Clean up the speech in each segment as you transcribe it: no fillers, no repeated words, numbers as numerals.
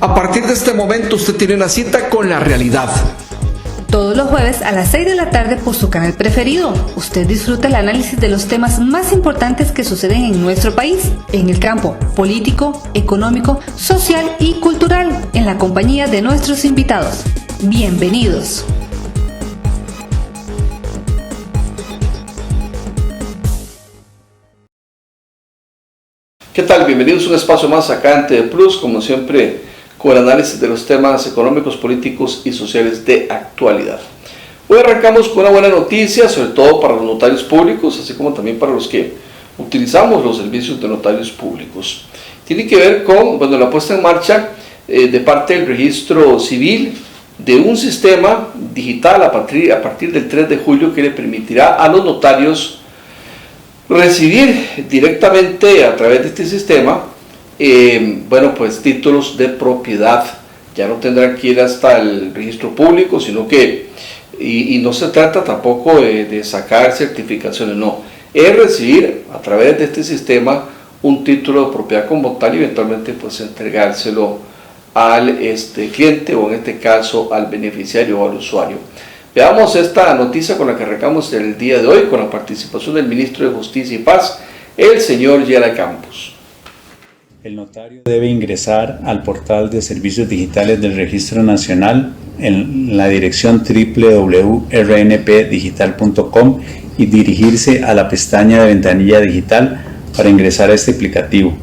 A partir de este momento usted tiene una cita con la realidad. Todos los jueves a las 6 de la tarde por su canal preferido. Usted disfruta el análisis de los temas más importantes que suceden en nuestro país, en el campo político, económico, social y cultural, en la compañía de nuestros invitados. Bienvenidos. ¿Qué tal? Bienvenidos a un espacio más acá en TV Plus, como siempre, con el análisis de los temas económicos, políticos y sociales de actualidad. Hoy arrancamos con una buena noticia, sobre todo para los notarios públicos, así como también para los que utilizamos los servicios de notarios públicos. Tiene que ver con la puesta en marcha de parte del registro civil de un sistema digital a partir del 3 de julio que le permitirá a los notarios recibir directamente a través de este sistema títulos de propiedad. Ya no tendrán que ir hasta el registro público, sino que, y no se trata tampoco de sacar certificaciones, no, es recibir a través de este sistema un título de propiedad como tal y eventualmente pues entregárselo al cliente o en este caso al beneficiario o al usuario. Veamos esta noticia con la que arrancamos el día de hoy con la participación del ministro de Justicia y Paz, el señor Yera Campos. El notario debe ingresar al portal de servicios digitales del Registro Nacional en la dirección www.rnpdigital.com y dirigirse a la pestaña de ventanilla digital para ingresar a este aplicativo,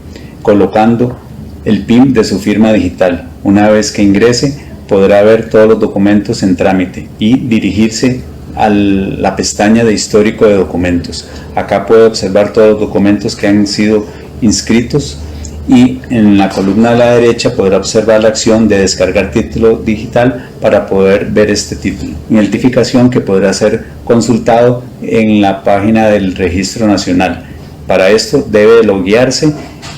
colocando el PIN de su firma digital. Una vez que ingrese, podrá ver todos los documentos en trámite y dirigirse a la pestaña de histórico de documentos. Acá puede observar todos los documentos que han sido inscritos y en la columna de la derecha podrá observar la acción de descargar título digital para poder ver este título. Identificación que podrá ser consultado en la página del Registro Nacional. Para esto debe loguearse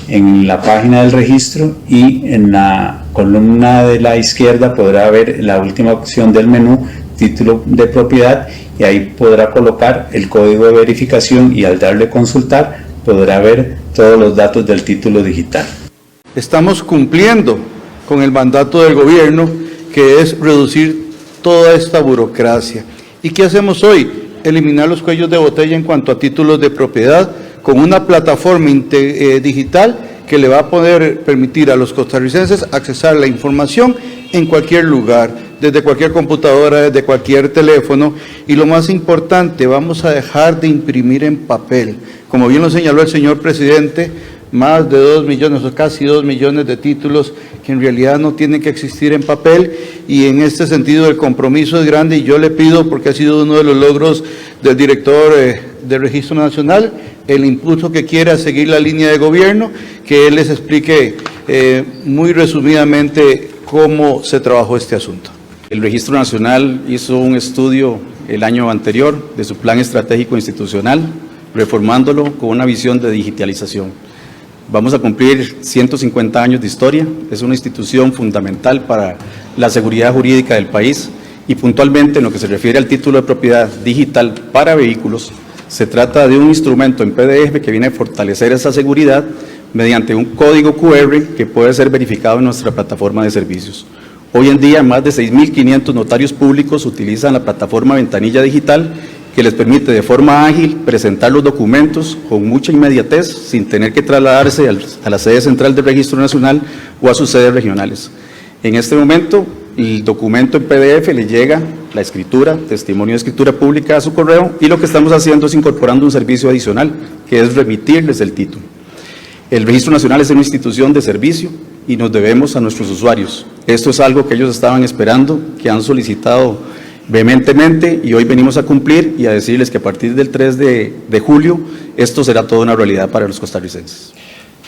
en la página del registro y en la columna de la izquierda podrá ver la última opción del menú, título de propiedad, y ahí podrá colocar el código de verificación y al darle consultar podrá ver todos los datos del título digital. Estamos cumpliendo con el mandato del gobierno, que es reducir toda esta burocracia. ¿Y qué hacemos hoy? Eliminar los cuellos de botella en cuanto a títulos de propiedad con una plataforma digital que le va a poder permitir a los costarricenses accesar la información en cualquier lugar, desde cualquier computadora, desde cualquier teléfono. Y lo más importante, vamos a dejar de imprimir en papel. Como bien lo señaló el señor presidente, más de 2 millones o casi 2 millones de títulos que en realidad no tienen que existir en papel, y en este sentido el compromiso es grande y yo le pido, porque ha sido uno de los logros del director del Registro Nacional, el impulso que quiere a seguir la línea de gobierno, que él les explique muy resumidamente cómo se trabajó este asunto. El Registro Nacional hizo un estudio el año anterior de su plan estratégico institucional, reformándolo con una visión de digitalización. Vamos a cumplir 150 años de historia, es una institución fundamental para la seguridad jurídica del país y puntualmente en lo que se refiere al título de propiedad digital para vehículos, se trata de un instrumento en PDF que viene a fortalecer esa seguridad mediante un código QR que puede ser verificado en nuestra plataforma de servicios. Hoy en día más de 6.500 notarios públicos utilizan la plataforma Ventanilla Digital, que les permite de forma ágil presentar los documentos con mucha inmediatez sin tener que trasladarse a la sede central del Registro Nacional o a sus sedes regionales. En este momento el documento en PDF le llega la escritura, testimonio de escritura pública a su correo, y lo que estamos haciendo es incorporando un servicio adicional que es remitirles el título. El Registro Nacional es una institución de servicio y nos debemos a nuestros usuarios. Esto es algo que ellos estaban esperando, que han solicitado vehementemente, y hoy venimos a cumplir y a decirles que a partir del 3 de julio esto será toda una realidad para los costarricenses.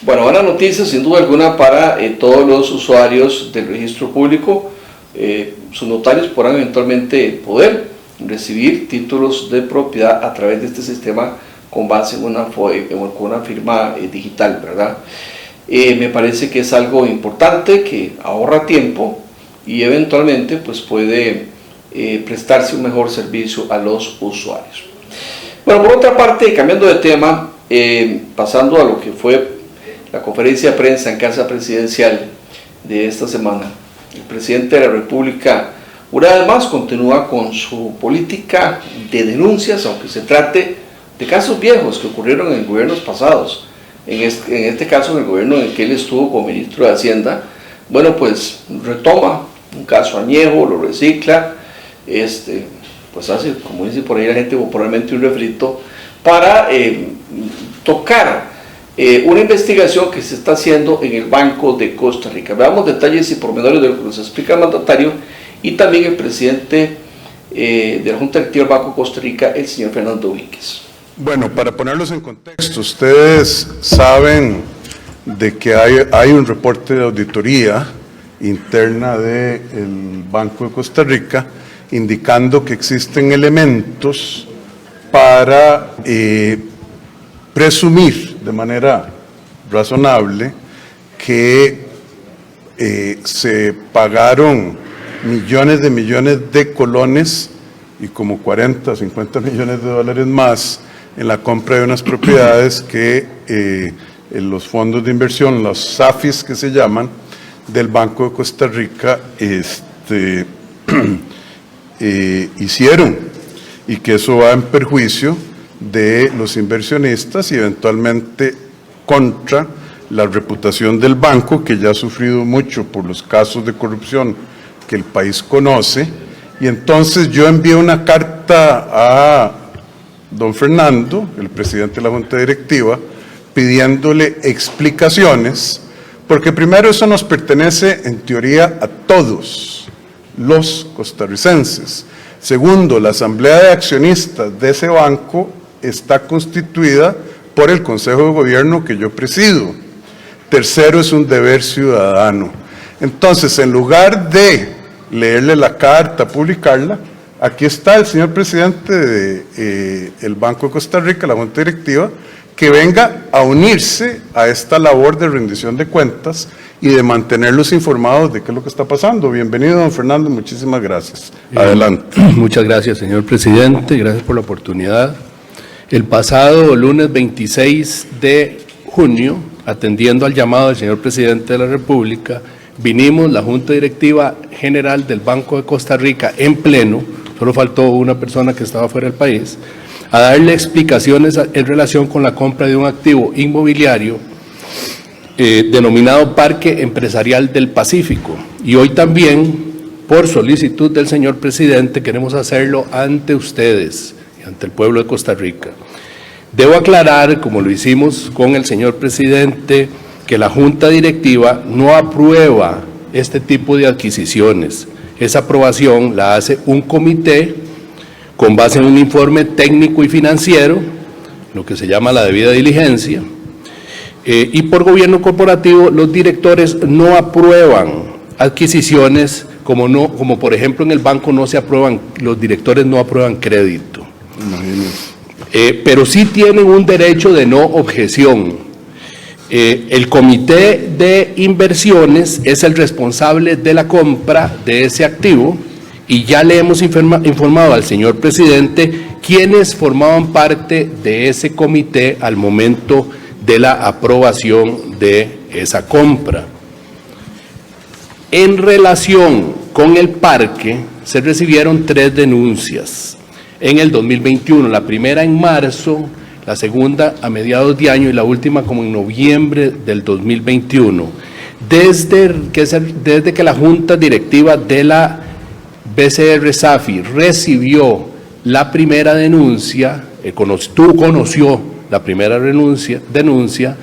Bueno, buena noticia sin duda alguna para todos los usuarios del registro público. Sus notarios podrán eventualmente poder recibir títulos de propiedad a través de este sistema con base en una firma digital, ¿verdad? Me parece que es algo importante que ahorra tiempo y eventualmente pues puede prestarse un mejor servicio a los usuarios. Bueno, por otra parte, cambiando de tema, pasando a lo que fue la conferencia de prensa en Casa Presidencial, de esta semana. El presidente de la República, una vez más, continúa con su política de denuncias, aunque se trate de casos viejos que ocurrieron en gobiernos pasados. En este caso, en el gobierno en el que él estuvo como ministro de Hacienda, bueno, pues retoma un caso añejo, lo recicla, pues hace, como dice por ahí la gente popularmente, un refrito para tocar una investigación que se está haciendo en el Banco de Costa Rica. Veamos detalles y pormenores de lo que nos explica el mandatario y también el presidente de la Junta Directiva del Banco de Costa Rica, el señor Fernando Víquez. Bueno, para ponerlos en contexto, ustedes saben de que hay un reporte de auditoría interna del Banco de Costa Rica indicando que existen elementos para presumir de manera razonable que se pagaron millones de colones y como 40, 50 millones de dólares más en la compra de unas propiedades que en los fondos de inversión, los SAFIs que se llaman, del Banco de Costa Rica hicieron, y que eso va en perjuicio de los inversionistas y eventualmente contra la reputación del banco, que ya ha sufrido mucho por los casos de corrupción que el país conoce. Y entonces yo envié una carta a don Fernando, el presidente de la Junta Directiva, pidiéndole explicaciones, porque primero eso nos pertenece en teoría a todos los costarricenses. Segundo, la asamblea de accionistas de ese banco está constituida por el Consejo de Gobierno que yo presido. Tercero, es un deber ciudadano. Entonces, en lugar de leerle la carta, publicarla, aquí está el señor presidente del Banco de Costa Rica, la Junta Directiva, que venga a unirse a esta labor de rendición de cuentas y de mantenerlos informados de qué es lo que está pasando. Bienvenido, don Fernando, muchísimas gracias. Adelante. Muchas gracias, señor presidente, gracias por la oportunidad. El pasado lunes 26 de junio, atendiendo al llamado del señor presidente de la República, vinimos la Junta Directiva General del Banco de Costa Rica en pleno, solo faltó una persona que estaba fuera del país, a darle explicaciones en relación con la compra de un activo inmobiliario denominado Parque Empresarial del Pacífico. Y hoy también, por solicitud del señor presidente, queremos hacerlo ante ustedes y ante el pueblo de Costa Rica. Debo aclarar, como lo hicimos con el señor presidente, que la Junta Directiva no aprueba este tipo de adquisiciones. Esa aprobación la hace un comité con base en un informe técnico y financiero, lo que se llama la debida diligencia, y por gobierno corporativo los directores no aprueban adquisiciones, como por ejemplo en el banco no se aprueban, los directores no aprueban crédito. Pero sí tienen un derecho de no objeción. El comité de inversiones es el responsable de la compra de ese activo y ya le hemos informado al señor presidente quienes formaban parte de ese comité al momento de la aprobación de esa compra. En relación con el parque, se recibieron 3 denuncias en el 2021, la primera en marzo, la segunda a mediados de año y la última como en noviembre del 2021. Desde que la Junta Directiva de la BCR SAFI recibió la primera denuncia, conoció la primera denuncia,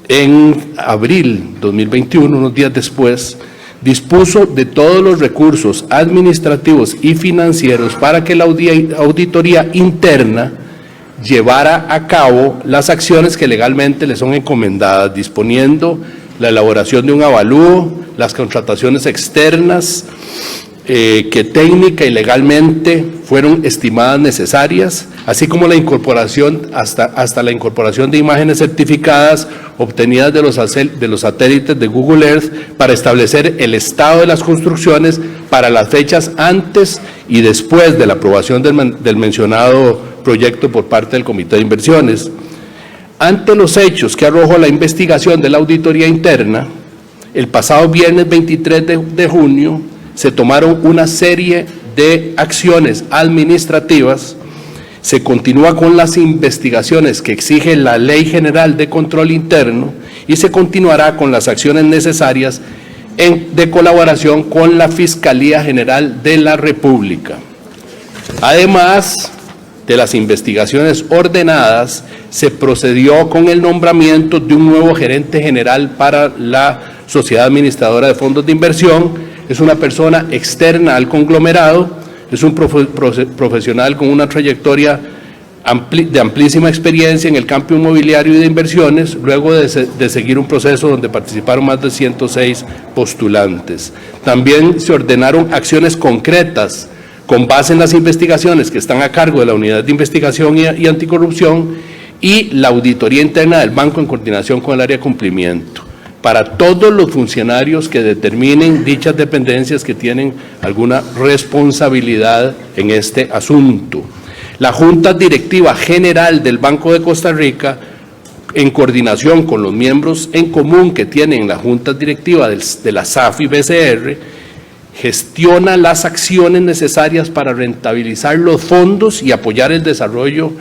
en abril 2021, unos días después, dispuso de todos los recursos administrativos y financieros para que la auditoría interna llevara a cabo las acciones que legalmente le son encomendadas, disponiendo la elaboración de un avalúo, las contrataciones externas que técnica y legalmente fueron estimadas necesarias, así como la incorporación, hasta la incorporación de imágenes certificadas obtenidas de los satélites de Google Earth para establecer el estado de las construcciones para las fechas antes y después de la aprobación del mencionado proyecto por parte del Comité de Inversiones. Ante los hechos que arrojó la investigación de la auditoría interna, el pasado viernes 23 de junio se tomaron una serie de acciones administrativas. Se continúa con las investigaciones que exige la Ley General de Control Interno y se continuará con las acciones necesarias de colaboración con la Fiscalía General de la República. Además de las investigaciones ordenadas, se procedió con el nombramiento de un nuevo gerente general para la Sociedad Administradora de Fondos de Inversión. Es una persona externa al conglomerado, es un profesional con una trayectoria de amplísima experiencia en el campo inmobiliario y de inversiones, luego de seguir un proceso donde participaron más de 106 postulantes. También se ordenaron acciones concretas con base en las investigaciones que están a cargo de la Unidad de Investigación y Anticorrupción y la auditoría interna del banco en coordinación con el área de cumplimiento, para todos los funcionarios que determinen dichas dependencias que tienen alguna responsabilidad en este asunto. La Junta Directiva General del Banco de Costa Rica, en coordinación con los miembros en común que tienen la Junta Directiva de la SAF y BCR, gestiona las acciones necesarias para rentabilizar los fondos y apoyar el desarrollo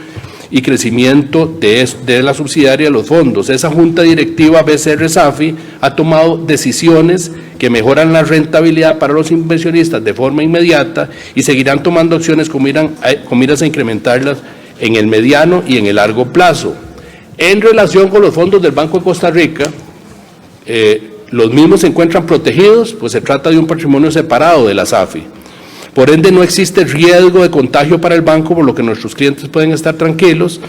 y crecimiento de la subsidiaria de los fondos. Esa Junta Directiva BCR-SAFI ha tomado decisiones que mejoran la rentabilidad para los inversionistas de forma inmediata y seguirán tomando acciones con miras a incrementarlas en el mediano y en el largo plazo. En relación con los fondos del Banco de Costa Rica, los mismos se encuentran protegidos, pues se trata de un patrimonio separado de la SAFI. Por ende, no existe riesgo de contagio para el banco, por lo que nuestros clientes pueden estar tranquilos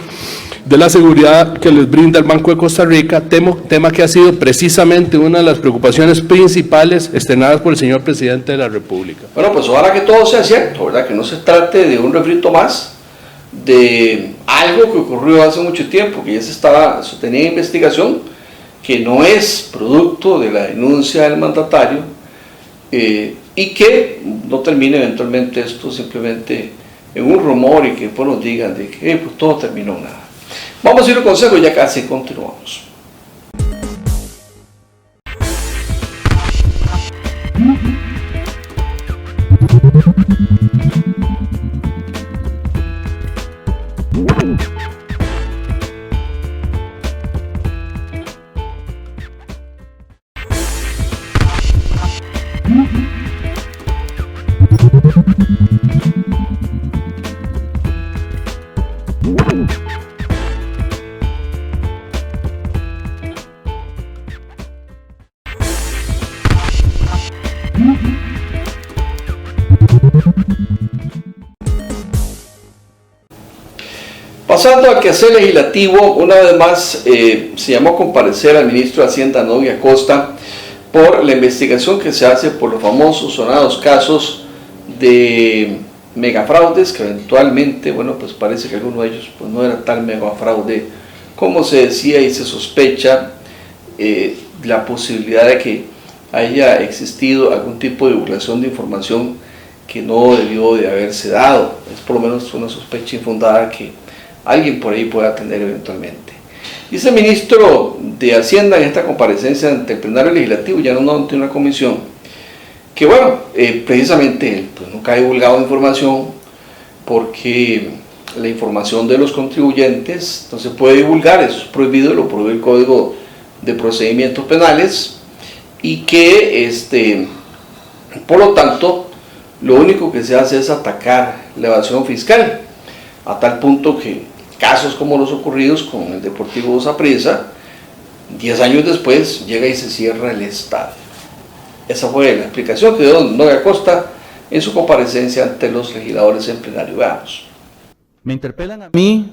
de la seguridad que les brinda el Banco de Costa Rica, tema que ha sido precisamente una de las preocupaciones principales externadas por el señor presidente de la República. Bueno, pues ojalá que todo sea cierto, ¿verdad? Que no se trate de un refrito más, de algo que ocurrió hace mucho tiempo, que ya se tenía investigación, que no es producto de la denuncia del mandatario, y que no termine eventualmente esto simplemente en un rumor y que después nos digan de que pues todo terminó nada. Vamos a ir al consejo y ya casi continuamos. Pasando al quehacer legislativo, una vez más se llamó a comparecer al ministro de Hacienda, Novi Acosta, por la investigación que se hace por los famosos sonados casos de megafraudes, que eventualmente, bueno, pues parece que alguno de ellos pues no era tal megafraude como se decía, y se sospecha la posibilidad de que haya existido algún tipo de divulgación de información que no debió de haberse dado. Es por lo menos una sospecha infundada que alguien por ahí pueda tener eventualmente. Dice el ministro de Hacienda en esta comparecencia ante el plenario legislativo, ya no ante una comisión, que bueno, precisamente pues nunca ha divulgado información porque la información de los contribuyentes no se puede divulgar, eso es prohibido, lo prohíbe el Código de Procedimientos Penales, y que por lo tanto lo único que se hace es atacar la evasión fiscal, a tal punto que casos como los ocurridos con el Deportivo Saprissa, 10 años después llega y se cierra el estadio. Esa fue la explicación que dio Novi Acosta en su comparecencia ante los legisladores en plenario. Veamos. Me interpelan a mí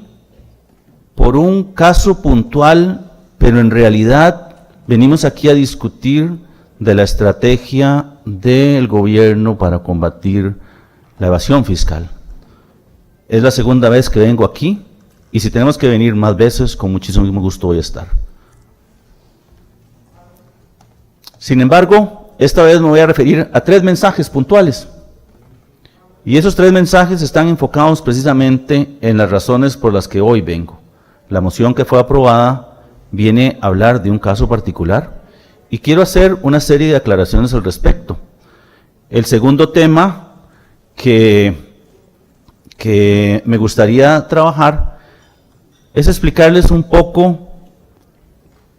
por un caso puntual, pero en realidad venimos aquí a discutir de la estrategia del gobierno para combatir la evasión fiscal. Es la segunda vez que vengo aquí, y si tenemos que venir más veces, con muchísimo gusto voy a estar. Sin embargo, esta vez me voy a referir a 3 mensajes puntuales. Y esos 3 mensajes están enfocados precisamente en las razones por las que hoy vengo. La moción que fue aprobada viene a hablar de un caso particular, y quiero hacer una serie de aclaraciones al respecto. El segundo tema que me gustaría trabajar es explicarles un poco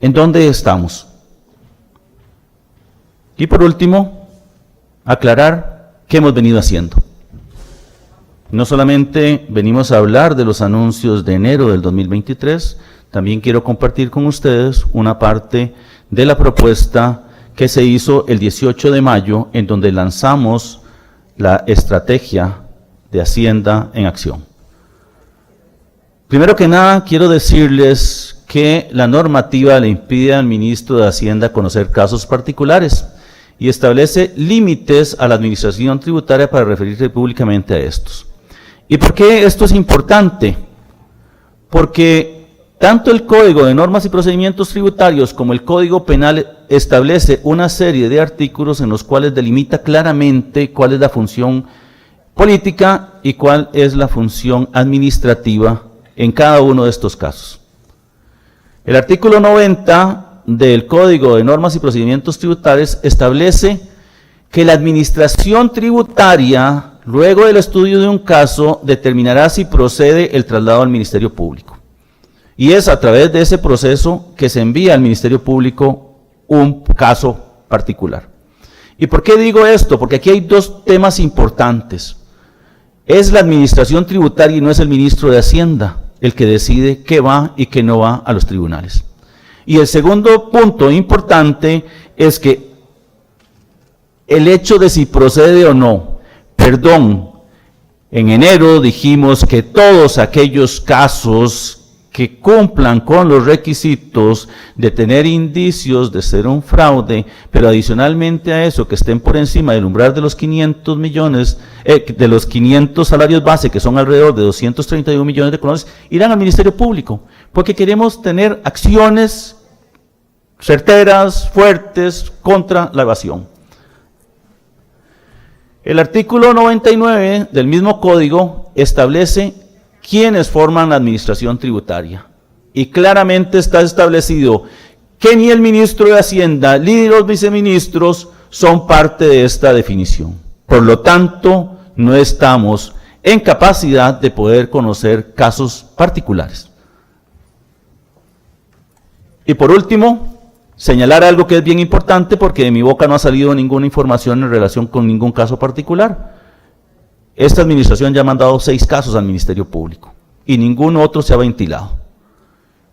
en dónde estamos. Y por último, aclarar qué hemos venido haciendo. No solamente venimos a hablar de los anuncios de enero del 2023, también quiero compartir con ustedes una parte de la propuesta que se hizo el 18 de mayo, en donde lanzamos la estrategia de Hacienda en acción. Primero que nada, quiero decirles que la normativa le impide al ministro de Hacienda conocer casos particulares y establece límites a la administración tributaria para referirse públicamente a estos. ¿Y por qué esto es importante? Porque tanto el Código de Normas y Procedimientos Tributarios como el Código Penal establece una serie de artículos en los cuales delimita claramente cuál es la función política y cuál es la función administrativa en cada uno de estos casos. El artículo 90 del Código de Normas y Procedimientos Tributarios establece que la administración tributaria, luego del estudio de un caso, determinará si procede el traslado al Ministerio Público. Y es a través de ese proceso que se envía al Ministerio Público un caso particular. ¿Y por qué digo esto? Porque aquí hay dos temas importantes. Es la administración tributaria y no es el ministro de Hacienda el que decide qué va y qué no va a los tribunales. Y el segundo punto importante es que el hecho de si procede o no, en enero dijimos que todos aquellos casos que cumplan con los requisitos de tener indicios de ser un fraude, pero adicionalmente a eso que estén por encima del umbral de los 500 millones, de los 500 salarios base, que son alrededor de 231 millones de colones, irán al Ministerio Público, porque queremos tener acciones certeras, fuertes, contra la evasión. El artículo 99 del mismo código establece quiénes forman la administración tributaria. Y claramente está establecido que ni el ministro de Hacienda ni los viceministros son parte de esta definición. Por lo tanto, no estamos en capacidad de poder conocer casos particulares. Y por último, señalar algo que es bien importante, porque de mi boca no ha salido ninguna información en relación con ningún caso particular. Esta administración ya ha mandado 6 casos al Ministerio Público y ningún otro se ha ventilado.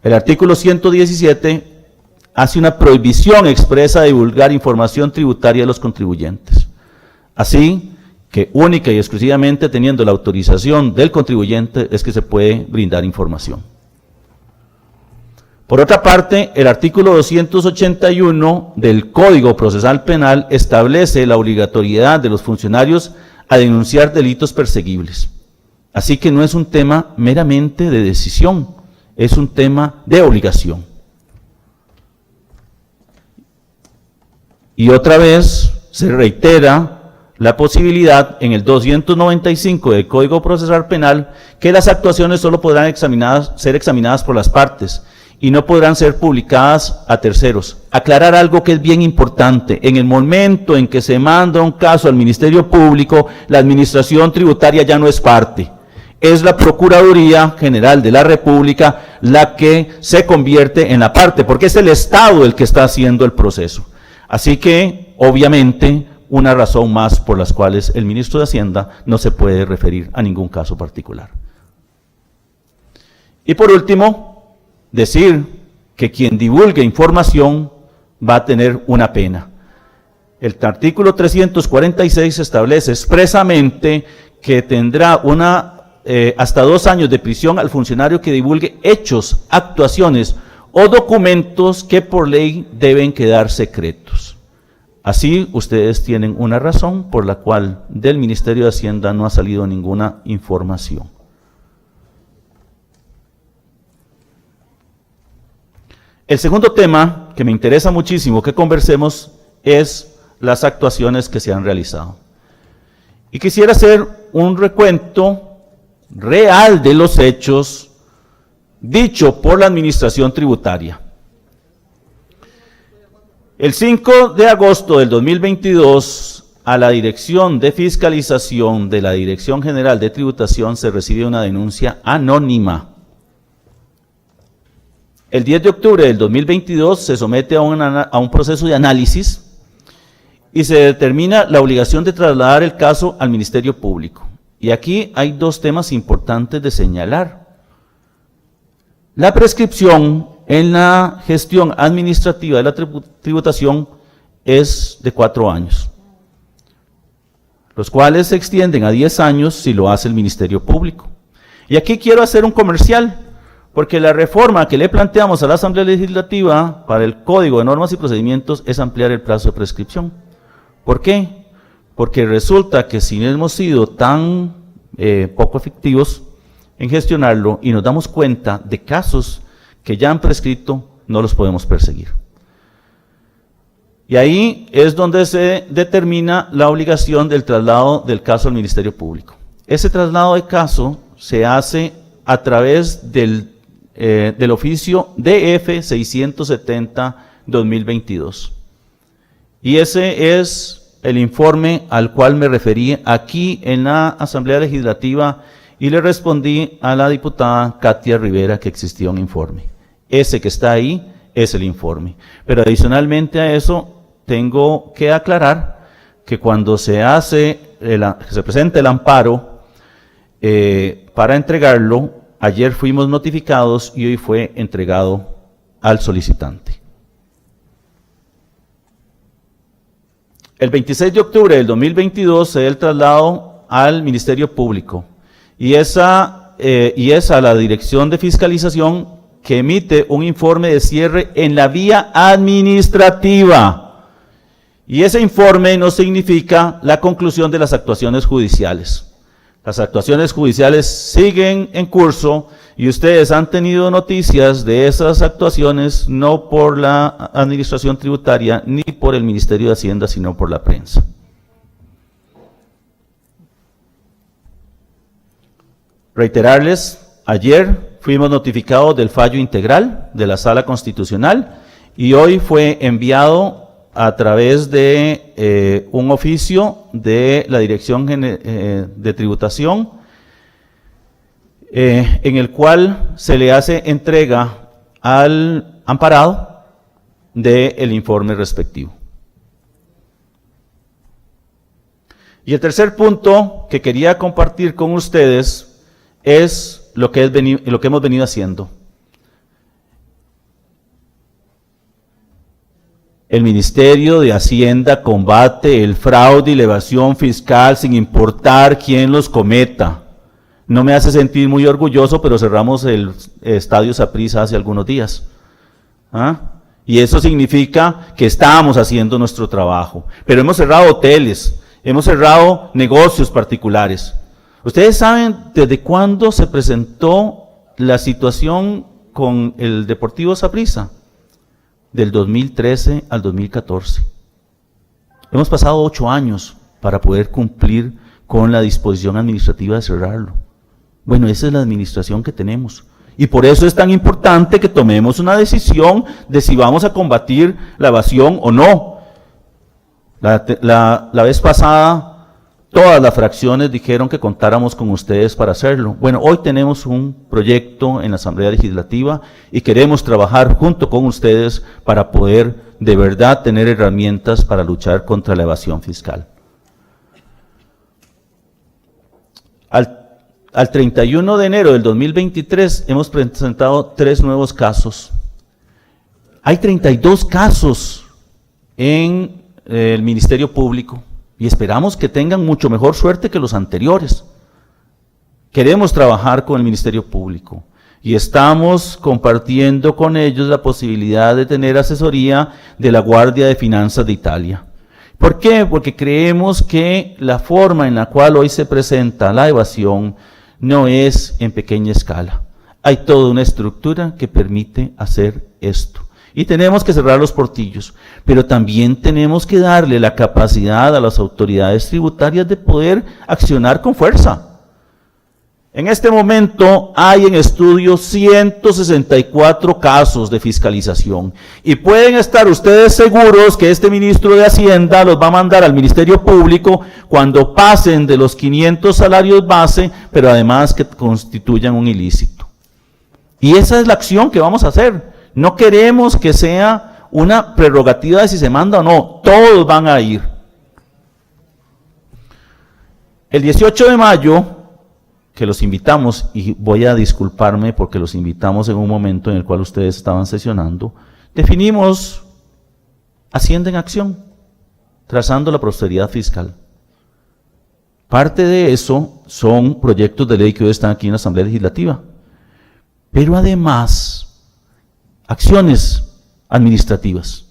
El artículo 117 hace una prohibición expresa de divulgar información tributaria de los contribuyentes. Así que única y exclusivamente teniendo la autorización del contribuyente es que se puede brindar información. Por otra parte, el artículo 281 del Código Procesal Penal establece la obligatoriedad de los funcionarios a denunciar delitos perseguibles. Así que no es un tema meramente de decisión, es un tema de obligación. Y otra vez se reitera la posibilidad en el 295 del Código Procesal Penal que las actuaciones solo podrán ser examinadas por las partes y no podrán ser publicadas a terceros. Aclarar algo que es bien importante: en el momento en que se manda un caso al Ministerio Público, la administración tributaria ya no es parte. Es la Procuraduría General de la República la que se convierte en la parte, porque es el Estado el que está haciendo el proceso. Así que, obviamente, una razón más por las cuales el ministro de Hacienda no se puede referir a ningún caso particular. Y por último, decir que quien divulgue información va a tener una pena. El artículo 346 establece expresamente que tendrá hasta 2 años de prisión al funcionario que divulgue hechos, actuaciones o documentos que por ley deben quedar secretos. Así, ustedes tienen una razón por la cual del Ministerio de Hacienda no ha salido ninguna información. El segundo tema que me interesa muchísimo que conversemos es las actuaciones que se han realizado. Y quisiera hacer un recuento real de los hechos dicho por la administración tributaria. El 5 de agosto del 2022, a la Dirección de Fiscalización de la Dirección General de Tributación se recibe una denuncia anónima. El 10 de octubre del 2022 se somete a un proceso de análisis y se determina la obligación de trasladar el caso al Ministerio Público. Y aquí hay dos temas importantes de señalar. La prescripción en la gestión administrativa de la tributación es de 4 años, los cuales se extienden a 10 años si lo hace el Ministerio Público. Y aquí quiero hacer un comercial, porque la reforma que le planteamos a la Asamblea Legislativa para el Código de Normas y Procedimientos es ampliar el plazo de prescripción. ¿Por qué? Porque resulta que si hemos sido tan poco efectivos en gestionarlo y nos damos cuenta de casos que ya han prescrito, no los podemos perseguir. Y ahí es donde se determina la obligación del traslado del caso al Ministerio Público. Ese traslado de caso se hace a través del oficio DF 670-2022. Y ese es el informe al cual me referí aquí en la Asamblea Legislativa y le respondí a la diputada Katia Rivera que existía un informe. Ese que está ahí es el informe. Pero adicionalmente a eso, tengo que aclarar que cuando se presenta el amparo para entregarlo, ayer fuimos notificados y hoy fue entregado al solicitante. El 26 de octubre del 2022 se da el traslado al Ministerio Público y es a la Dirección de Fiscalización que emite un informe de cierre en la vía administrativa. Y ese informe no significa la conclusión de las actuaciones judiciales. Las actuaciones judiciales siguen en curso y ustedes han tenido noticias de esas actuaciones no por la Administración Tributaria ni por el Ministerio de Hacienda, sino por la prensa. Reiterarles, ayer fuimos notificados del fallo integral de la Sala Constitucional y hoy fue enviado a través de un oficio de la Dirección de Tributación en el cual se le hace entrega al amparado del informe respectivo. Y el tercer punto que quería compartir con ustedes es lo que hemos venido haciendo. El Ministerio de Hacienda combate el fraude y la evasión fiscal sin importar quién los cometa. No me hace sentir muy orgulloso, pero cerramos el Estadio Saprissa hace algunos días. Y eso significa que estamos haciendo nuestro trabajo. Pero hemos cerrado hoteles, hemos cerrado negocios particulares. ¿Ustedes saben desde cuándo se presentó la situación con el Deportivo Saprissa? Del 2013 al 2014. Hemos pasado 8 años para poder cumplir con la disposición administrativa de cerrarlo. Bueno, esa es la administración que tenemos. Y por eso es tan importante que tomemos una decisión de si vamos a combatir la evasión o no. La vez pasada, todas las fracciones dijeron que contáramos con ustedes para hacerlo. Bueno, hoy tenemos un proyecto en la Asamblea Legislativa y queremos trabajar junto con ustedes para poder de verdad tener herramientas para luchar contra la evasión fiscal. Al 31 de enero del 2023 hemos presentado 3 nuevos casos. Hay 32 casos en el Ministerio Público. Y esperamos que tengan mucho mejor suerte que los anteriores. Queremos trabajar con el Ministerio Público y estamos compartiendo con ellos la posibilidad de tener asesoría de la Guardia de Finanzas de Italia. ¿Por qué? Porque creemos que la forma en la cual hoy se presenta la evasión no es en pequeña escala. Hay toda una estructura que permite hacer esto. Y tenemos que cerrar los portillos, pero también tenemos que darle la capacidad a las autoridades tributarias de poder accionar con fuerza. En este momento hay en estudio 164 casos de fiscalización y pueden estar ustedes seguros que este ministro de Hacienda los va a mandar al Ministerio Público cuando pasen de los 500 salarios base, pero además que constituyan un ilícito. Y esa es la acción que vamos a hacer. No queremos que sea una prerrogativa de si se manda o no, todos van a ir. El 18 de mayo, que los invitamos, y voy a disculparme porque los invitamos en un momento en el cual ustedes estaban sesionando, definimos Hacienda en Acción, trazando la prosperidad fiscal. Parte de eso son proyectos de ley que hoy están aquí en la Asamblea Legislativa, pero además acciones administrativas.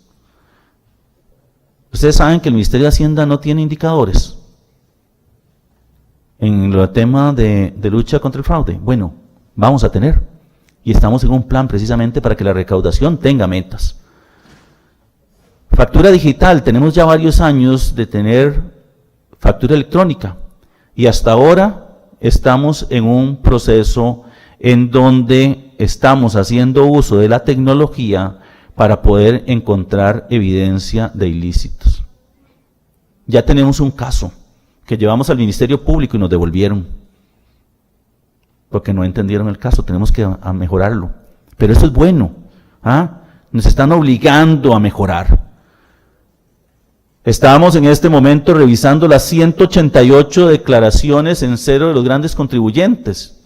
Ustedes saben que el Ministerio de Hacienda no tiene indicadores en el tema de lucha contra el fraude. Bueno, vamos a tener, y estamos en un plan precisamente para que la recaudación tenga metas. Factura digital, tenemos ya varios años de tener factura electrónica, y hasta ahora estamos en un proceso en donde estamos haciendo uso de la tecnología para poder encontrar evidencia de ilícitos. Ya tenemos un caso que llevamos al Ministerio Público y nos devolvieron, porque no entendieron el caso, tenemos que mejorarlo. Pero eso es bueno, nos están obligando a mejorar. Estamos en este momento revisando las 188 declaraciones en cero de los grandes contribuyentes,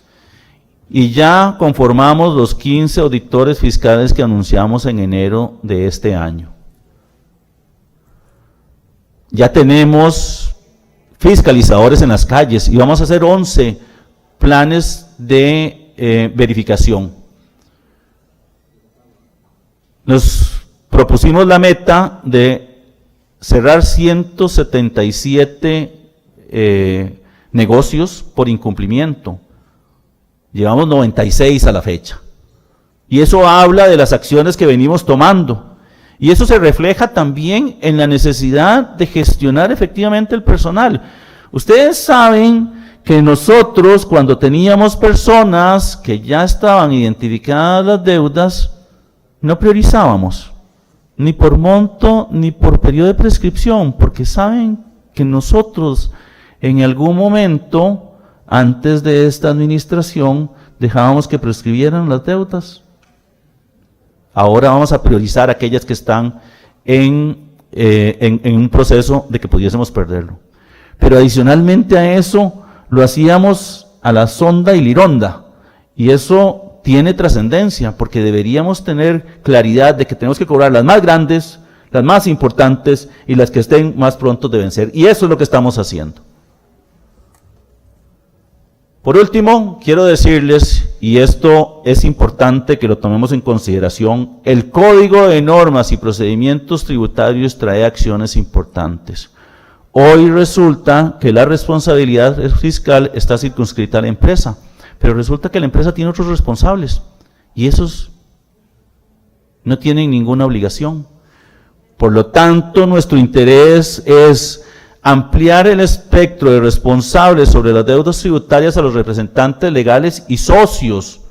y ya conformamos los 15 auditores fiscales que anunciamos en enero de este año. Ya tenemos fiscalizadores en las calles y vamos a hacer 11 planes de verificación. Nos propusimos la meta de cerrar 177 negocios por incumplimiento. Llevamos 96 a la fecha. Y eso habla de las acciones que venimos tomando. Y eso se refleja también en la necesidad de gestionar efectivamente el personal. Ustedes saben que nosotros, cuando teníamos personas que ya estaban identificadas las deudas, no priorizábamos, ni por monto, ni por periodo de prescripción, porque saben que nosotros en algún momento, antes de esta administración, dejábamos que prescribieran las deudas. Ahora vamos a priorizar aquellas que están en un proceso de que pudiésemos perderlo. Pero adicionalmente a eso, lo hacíamos a la sonda y lironda. Y eso tiene trascendencia, porque deberíamos tener claridad de que tenemos que cobrar las más grandes, las más importantes y las que estén más pronto de vencer. Y eso es lo que estamos haciendo. Por último, quiero decirles, y esto es importante que lo tomemos en consideración, el Código de Normas y Procedimientos Tributarios trae acciones importantes. Hoy resulta que la responsabilidad fiscal está circunscrita a la empresa, pero resulta que la empresa tiene otros responsables, y esos no tienen ninguna obligación. Por lo tanto, nuestro interés es ampliar el espectro de responsables sobre las deudas tributarias a los representantes legales y socios,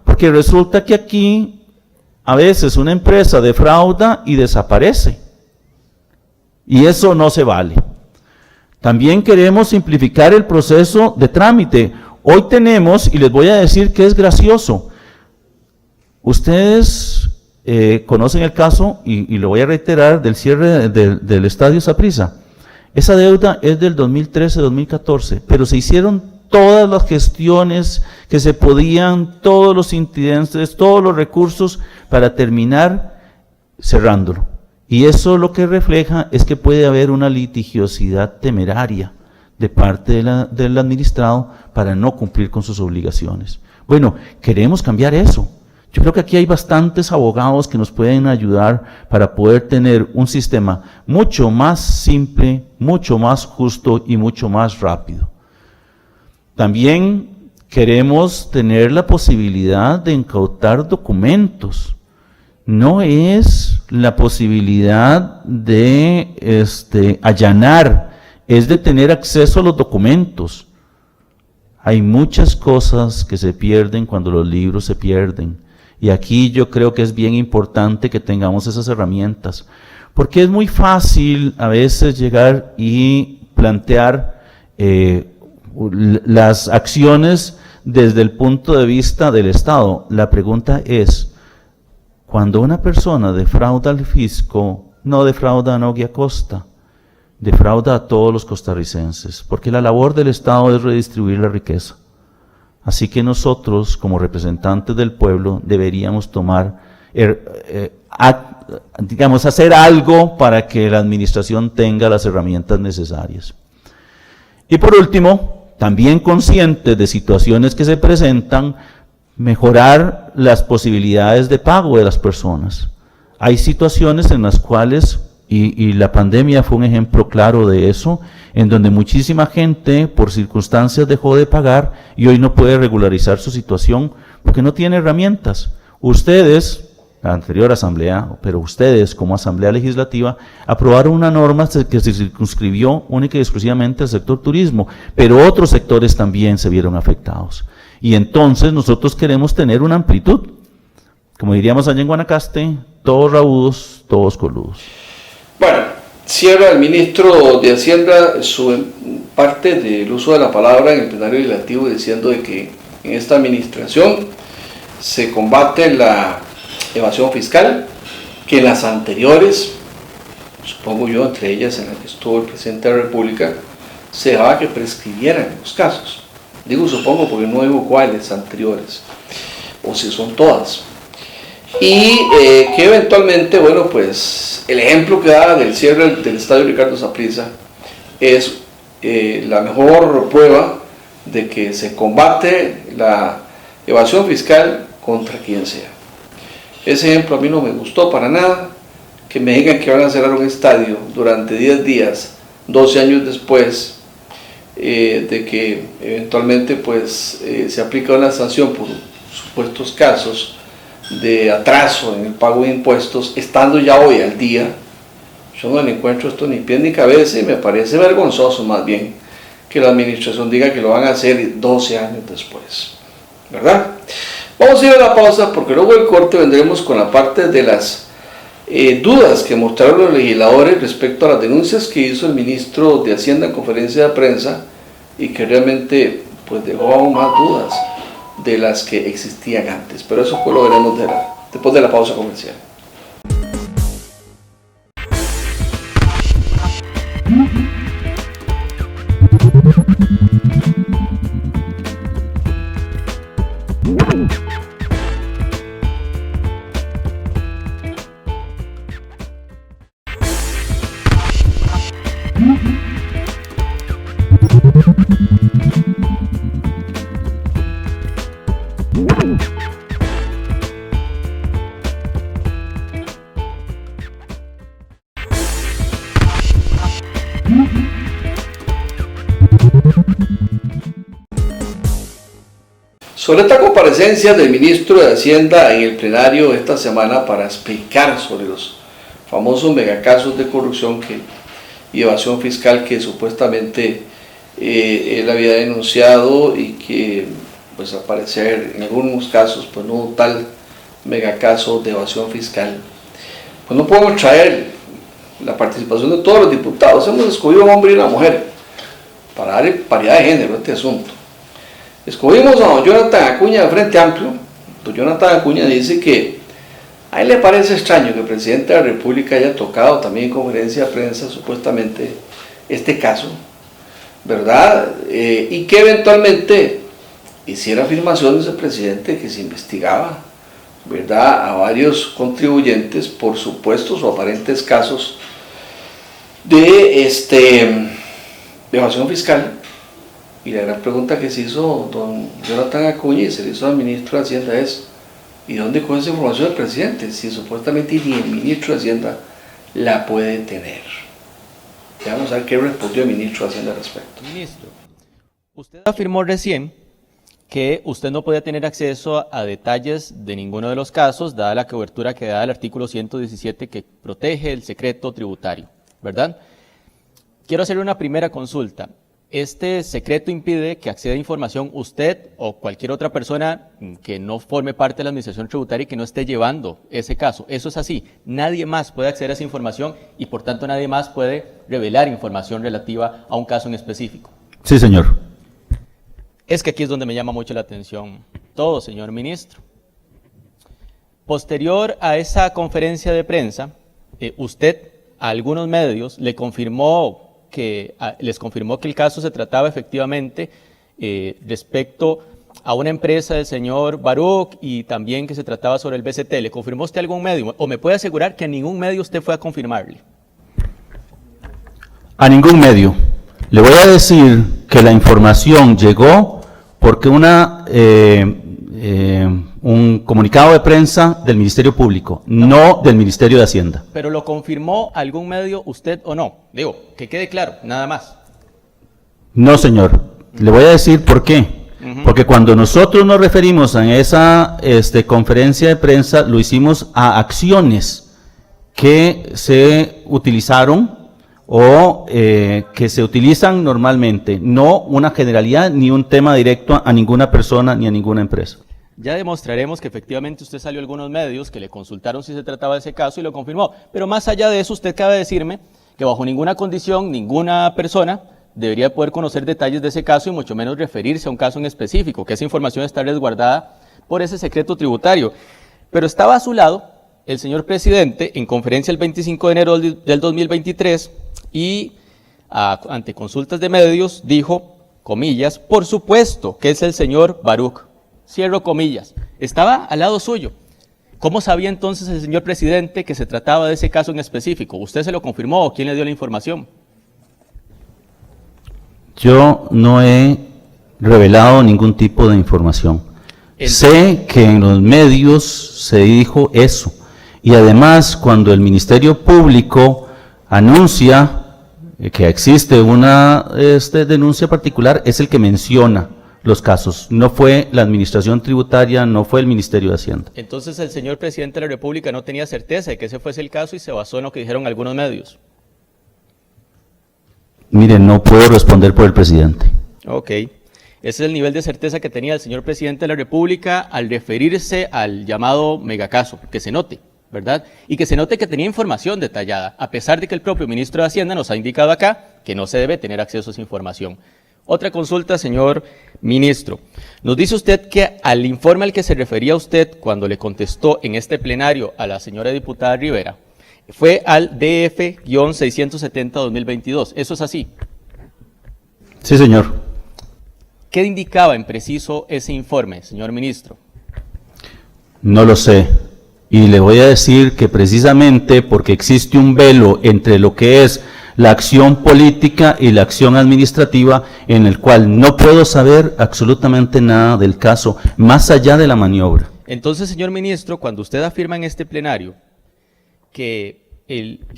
porque resulta que aquí a veces una empresa defrauda y desaparece, y eso no se vale. También queremos simplificar el proceso de trámite. Hoy tenemos, y les voy a decir que es gracioso, ustedes conocen el caso, y lo voy a reiterar, del cierre del Estadio Saprissa. Esa deuda es del 2013-2014, pero se hicieron todas las gestiones que se podían, todos los incidentes, todos los recursos para terminar cerrándolo. Y eso lo que refleja es que puede haber una litigiosidad temeraria de parte del administrado para no cumplir con sus obligaciones. Bueno, queremos cambiar eso. Yo creo que aquí hay bastantes abogados que nos pueden ayudar para poder tener un sistema mucho más simple, mucho más justo y mucho más rápido. También queremos tener la posibilidad de incautar documentos. No es la posibilidad de allanar, es de tener acceso a los documentos. Hay muchas cosas que se pierden cuando los libros se pierden. Y aquí yo creo que es bien importante que tengamos esas herramientas. Porque es muy fácil a veces llegar y plantear las acciones desde el punto de vista del Estado. La pregunta es, cuando una persona defrauda al fisco, no defrauda a Nogui Acosta, defrauda a todos los costarricenses, porque la labor del Estado es redistribuir la riqueza. Así que nosotros, como representantes del pueblo, deberíamos tomar, hacer algo para que la administración tenga las herramientas necesarias. Y por último, también conscientes de situaciones que se presentan, mejorar las posibilidades de pago de las personas. Hay situaciones en las cuales, y la pandemia fue un ejemplo claro de eso, en donde muchísima gente por circunstancias dejó de pagar y hoy no puede regularizar su situación porque no tiene herramientas. Ustedes, la anterior asamblea, pero ustedes como asamblea legislativa, aprobaron una norma que se circunscribió única y exclusivamente al sector turismo, pero otros sectores también se vieron afectados. Y entonces nosotros queremos tener una amplitud. Como diríamos allá en Guanacaste, todos raudos, todos coludos. Bueno, cierra el ministro de Hacienda su parte del uso de la palabra en el plenario legislativo diciendo de que en esta administración se combate la evasión fiscal, que en las anteriores, supongo yo, entre ellas en la que estuvo el presidente de la República, se dejaba que prescribieran los casos. Digo supongo porque no digo cuáles anteriores, o si son todas. Y que eventualmente, bueno, pues el ejemplo que da del cierre del estadio Ricardo Saprissa es la mejor prueba de que se combate la evasión fiscal contra quien sea. Ese ejemplo a mí no me gustó para nada, que me digan que van a cerrar un estadio durante 10 días, 12 años después de que eventualmente pues se aplica una sanción por supuestos casos de atraso en el pago de impuestos, estando ya hoy al día. Yo no le encuentro esto ni pie ni cabeza y me parece vergonzoso más bien que la administración diga que lo van a hacer 12 años después, ¿verdad? Vamos a ir a la pausa porque luego del corte vendremos con la parte de las dudas que mostraron los legisladores respecto a las denuncias que hizo el ministro de Hacienda en conferencia de prensa y que realmente pues dejó aún más dudas de las que existían antes, pero eso pues lo veremos después de la pausa comercial. Sobre esta comparecencia del ministro de Hacienda en el plenario esta semana para explicar sobre los famosos megacasos de corrupción y evasión fiscal que supuestamente él había denunciado y que pues al parecer en algunos casos pues no hubo tal megacaso de evasión fiscal, pues no podemos traer la participación de todos los diputados. Hemos escogido un hombre y una mujer para darle paridad de género a este asunto. Escogimos a don Jonathan Acuña de Frente Amplio. Don Jonathan Acuña dice que a él le parece extraño que el presidente de la República haya tocado también en conferencia de prensa supuestamente este caso, ¿verdad? Y que eventualmente hiciera afirmaciones el presidente que se investigaba, ¿verdad?, a varios contribuyentes por supuestos o aparentes casos de evasión fiscal. Y la gran pregunta que se hizo don Jonathan Acuña y se le hizo al ministro de Hacienda es: ¿y dónde coge esa información el presidente? Si supuestamente ni el ministro de Hacienda la puede tener. Ya vamos a ver qué respondió el ministro de Hacienda al respecto. Ministro, usted afirmó recién que usted no podía tener acceso a detalles de ninguno de los casos, dada la cobertura que da el artículo 117 que protege el secreto tributario, ¿verdad? Quiero hacerle una primera consulta. este secreto impide que acceda a información usted o cualquier otra persona que no forme parte de la administración tributaria y que no esté llevando ese caso. Eso es así. Nadie más puede acceder a esa información y por tanto nadie más puede revelar información relativa a un caso en específico. Sí, señor. Es que aquí es donde me llama mucho la atención todo, señor ministro. Posterior a esa conferencia de prensa, usted a algunos medios les confirmó que el caso se trataba efectivamente respecto a una empresa del señor Baruch y también que se trataba sobre el BCT. ¿Le confirmó usted a algún medio? ¿O me puede asegurar que a ningún medio usted fue a confirmarle? A ningún medio. Le voy a decir que la información llegó porque un comunicado de prensa del Ministerio Público, no del Ministerio de Hacienda. ¿Pero lo confirmó algún medio usted o no? Digo, que quede claro, nada más. No, señor. Le voy a decir por qué. Porque cuando nosotros nos referimos a esa conferencia de prensa, lo hicimos a acciones que se utilizaron o que se utilizan normalmente, no una generalidad ni un tema directo a ninguna persona ni a ninguna empresa. Ya demostraremos que efectivamente usted salió a algunos medios que le consultaron si se trataba de ese caso y lo confirmó. Pero más allá de eso, usted cabe decirme que bajo ninguna condición, ninguna persona debería poder conocer detalles de ese caso y mucho menos referirse a un caso en específico, que esa información está resguardada por ese secreto tributario. Pero estaba a su lado el señor presidente en conferencia el 25 de enero del 2023 y ante consultas de medios dijo, comillas, por supuesto que es el señor Baruch. Cierro comillas. Estaba al lado suyo. ¿Cómo sabía entonces el señor presidente que se trataba de ese caso en específico? ¿Usted se lo confirmó o quién le dio la información? Yo no he revelado ningún tipo de información. Sé que en los medios se dijo eso. Y además, cuando el Ministerio Público anuncia que existe una denuncia particular, es el que menciona los casos. No fue la Administración Tributaria, no fue el Ministerio de Hacienda. Entonces el señor presidente de la República no tenía certeza de que ese fuese el caso y se basó en lo que dijeron algunos medios. Mire, no puedo responder por el presidente. Ok. Ese es el nivel de certeza que tenía el señor presidente de la República al referirse al llamado megacaso, que se note, ¿verdad? Y que se note que tenía información detallada, a pesar de que el propio ministro de Hacienda nos ha indicado acá que no se debe tener acceso a esa información. Otra consulta, señor ministro. Nos dice usted que al informe al que se refería usted cuando le contestó en este plenario a la señora diputada Rivera, fue al DF-670-2022. ¿Eso es así? Sí, señor. ¿Qué indicaba en preciso ese informe, señor ministro? No lo sé. Y le voy a decir que precisamente porque existe un velo entre lo que es la acción política y la acción administrativa, en el cual no puedo saber absolutamente nada del caso, más allá de la maniobra. Entonces, señor ministro, cuando usted afirma en este plenario que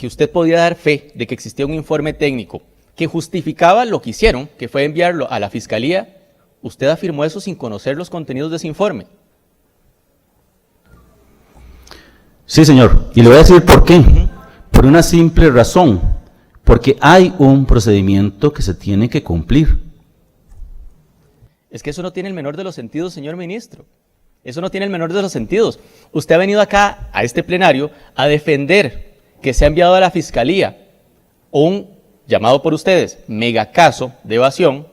usted podía dar fe de que existía un informe técnico que justificaba lo que hicieron, que fue enviarlo a la Fiscalía, usted afirmó eso sin conocer los contenidos de ese informe. Sí, señor. Y le voy a decir por qué. Por una simple razón. Porque hay un procedimiento que se tiene que cumplir. Es que eso no tiene el menor de los sentidos, señor ministro. Eso no tiene el menor de los sentidos. Usted ha venido acá, a este plenario, a defender que se ha enviado a la Fiscalía un, llamado por ustedes, megacaso de evasión,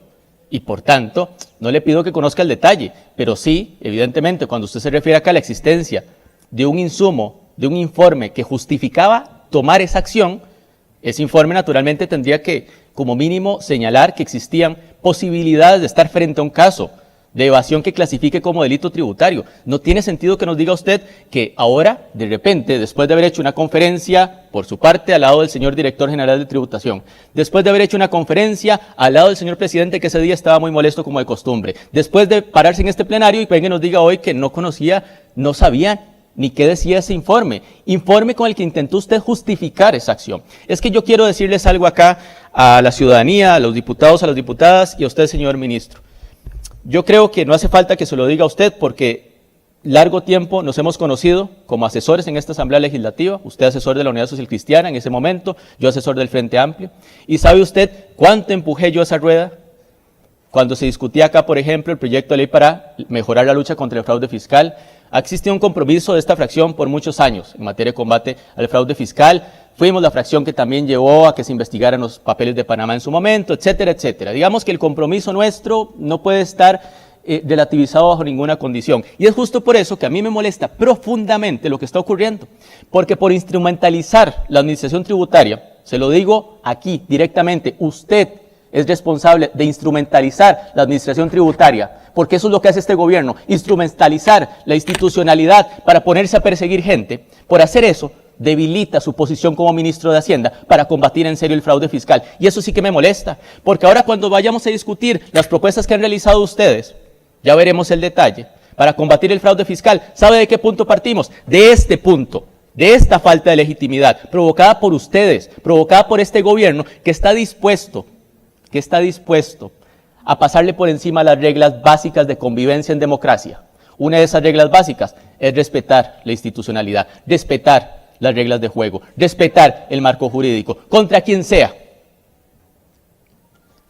y por tanto, no le pido que conozca el detalle, pero sí, evidentemente, cuando usted se refiere acá a la existencia de un insumo, de un informe que justificaba tomar esa acción, ese informe naturalmente tendría que, como mínimo, señalar que existían posibilidades de estar frente a un caso de evasión que clasifique como delito tributario. No tiene sentido que nos diga usted que ahora, de repente, después de haber hecho una conferencia por su parte al lado del señor director general de tributación, después de haber hecho una conferencia al lado del señor presidente que ese día estaba muy molesto como de costumbre, después de pararse en este plenario y venga y nos diga hoy que no conocía, no sabía ni qué decía ese informe con el que intentó usted justificar esa acción. Es que yo quiero decirles algo acá a la ciudadanía, a los diputados, a las diputadas y a usted, señor ministro. Yo creo que no hace falta que se lo diga a usted porque largo tiempo nos hemos conocido como asesores en esta Asamblea Legislativa, usted asesor de la Unidad Social Cristiana en ese momento, yo asesor del Frente Amplio, y sabe usted cuánto empujé yo esa rueda Cuando se discutía acá, por ejemplo, el proyecto de ley para mejorar la lucha contra el fraude fiscal, ha existido un compromiso de esta fracción por muchos años en materia de combate al fraude fiscal. Fuimos la fracción que también llevó a que se investigaran los papeles de Panamá en su momento, etcétera, etcétera. Digamos que el compromiso nuestro no puede estar relativizado bajo ninguna condición. Y es justo por eso que a mí me molesta profundamente lo que está ocurriendo. Porque por instrumentalizar la administración tributaria, se lo digo aquí directamente, usted es responsable de instrumentalizar la administración tributaria, porque eso es lo que hace este gobierno, instrumentalizar la institucionalidad para ponerse a perseguir gente. Por hacer eso, debilita su posición como ministro de Hacienda para combatir en serio el fraude fiscal. Y eso sí que me molesta, porque ahora cuando vayamos a discutir las propuestas que han realizado ustedes, ya veremos el detalle, para combatir el fraude fiscal. ¿Sabe de qué punto partimos? De este punto, de esta falta de legitimidad, provocada por ustedes, provocada por este gobierno que está dispuesto a pasarle por encima las reglas básicas de convivencia en democracia. Una de esas reglas básicas es respetar la institucionalidad, respetar las reglas de juego, respetar el marco jurídico, contra quien sea.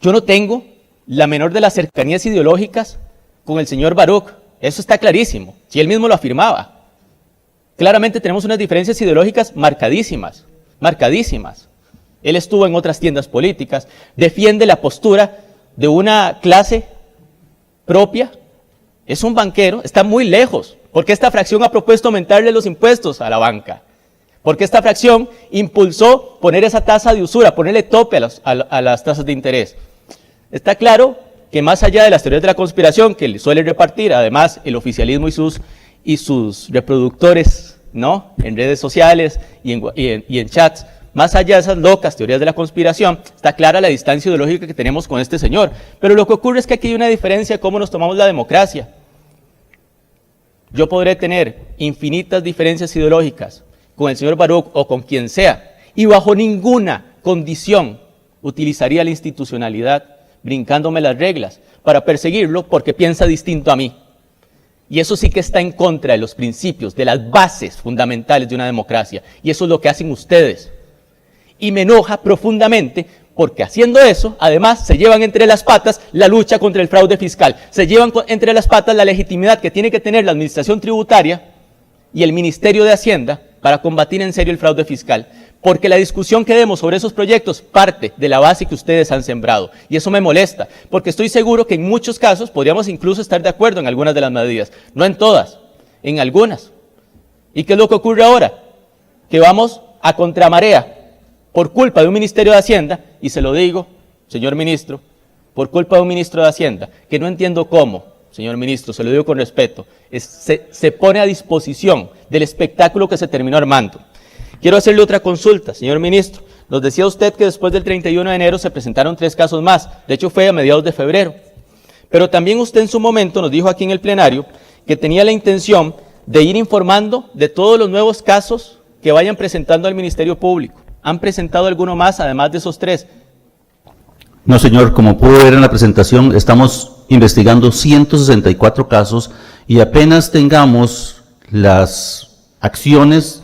Yo no tengo la menor de las cercanías ideológicas con el señor Baruch, eso está clarísimo, si él mismo lo afirmaba. Claramente tenemos unas diferencias ideológicas marcadísimas, marcadísimas. Él estuvo en otras tiendas políticas, defiende la postura de una clase propia, es un banquero, está muy lejos, porque esta fracción ha propuesto aumentarle los impuestos a la banca, porque esta fracción impulsó poner esa tasa de usura, ponerle tope a las tasas de interés. Está claro que más allá de las teorías de la conspiración que suele repartir, además, el oficialismo y sus reproductores, ¿no?, en redes sociales y en chats, más allá de esas locas teorías de la conspiración, está clara la distancia ideológica que tenemos con este señor. Pero lo que ocurre es que aquí hay una diferencia en cómo nos tomamos la democracia. Yo podré tener infinitas diferencias ideológicas con el señor Baruch o con quien sea, y bajo ninguna condición utilizaría la institucionalidad brincándome las reglas para perseguirlo porque piensa distinto a mí. Y eso sí que está en contra de los principios, de las bases fundamentales de una democracia. Y eso es lo que hacen ustedes. Y me enoja profundamente porque haciendo eso, además, se llevan entre las patas la lucha contra el fraude fiscal. Se llevan entre las patas la legitimidad que tiene que tener la administración tributaria y el Ministerio de Hacienda para combatir en serio el fraude fiscal. Porque la discusión que demos sobre esos proyectos parte de la base que ustedes han sembrado. Y eso me molesta, porque estoy seguro que en muchos casos podríamos incluso estar de acuerdo en algunas de las medidas. No en todas, en algunas. ¿Y qué es lo que ocurre ahora? Que vamos a contramarea por culpa de un Ministerio de Hacienda, y se lo digo, señor ministro, por culpa de un ministro de Hacienda, que no entiendo cómo, señor ministro, se lo digo con respeto, se pone a disposición del espectáculo que se terminó armando. Quiero hacerle otra consulta, señor ministro. Nos decía usted que después del 31 de enero se presentaron 3 casos más. De hecho, fue a mediados de febrero. Pero también usted en su momento nos dijo aquí en el plenario que tenía la intención de ir informando de todos los nuevos casos que vayan presentando al Ministerio Público. ¿Han presentado alguno más además de esos 3? No, señor, como pudo ver en la presentación, estamos investigando 164 casos y apenas tengamos las acciones